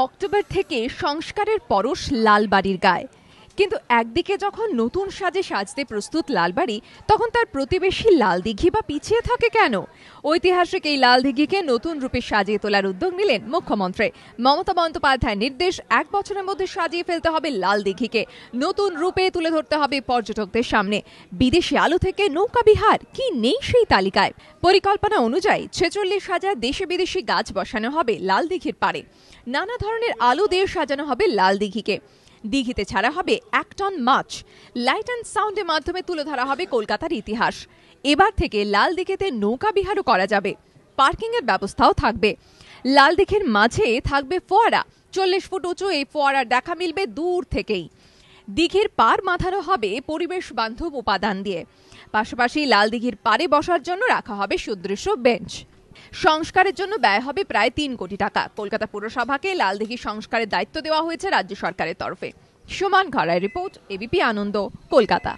October থেকে সংস্কারের পরশ লালবাড়ির গায়ে। কিন্তু একদিকে যখন নতুন সাজে সাজতে প্রস্তুত লালবাড়ি, তখন তার প্রতিবেশী লালদিঘি বা পিছিয়ে থাকে কেন? ঐতিহাসিক এই লালদিঘিকে নতুন রূপে সাজিয়ে তোলার উদ্যোগ নিলেন মুখ্যমন্ত্রী মমতা বন্দ্যোপাধ্যায়ের নির্দেশ। 1 বছরের মধ্যে সাজিয়ে ফেলতে হবে লালদিঘিকে, নতুন রূপে তুলে ধরতে হবে পর্যটকদের সামনে। বিদেশি আলো থেকে নৌকা বিহার কি নেই সেই তালিকায়? পরিকল্পনা অনুযায়ী 46,000 দেশি বিদেশি গাছ বসানো হবে লালদিঘির পাড়ে। নানা ধরনের আলো দিয়ে সাজানো হবে লালদিঘিকে। দিঘিতে ছাড়া হবে 1 টন মাছ। লাইট অ্যান্ড সাউন্ডের মাধ্যমে তুলে ধরা হবে কলকাতার ইতিহাস। এবার থেকে লালদিঘিতে নৌকা বিহারও করা যাবে, পার্কিং এর ব্যবস্থাও থাকবে। লালদিঘির মাঝে থাকবে ফোয়ারা। 40 ফুট উঁচু এই ফোয়ারার দেখা মিলবে দূর থেকেই। দিঘির পার মাথানো হবে পরিবেশ বান্ধব উপাদান দিয়ে। পাশাপাশি লালদিঘির পাড়ে বসার জন্য রাখা হবে সুদৃশ্য বেঞ্চ। সংস্কারের জন্য ব্যয় হবে প্রায় 3 কোটি টাকা। কলকাতা পুরসভাকে লালদিঘি সংস্কারের দায়িত্ব দেওয়া হয়েছে রাজ্য সরকারের তরফে। সুমন ঘরায় রিপোর্ট, এবিপি আনন্দ, কলকাতা।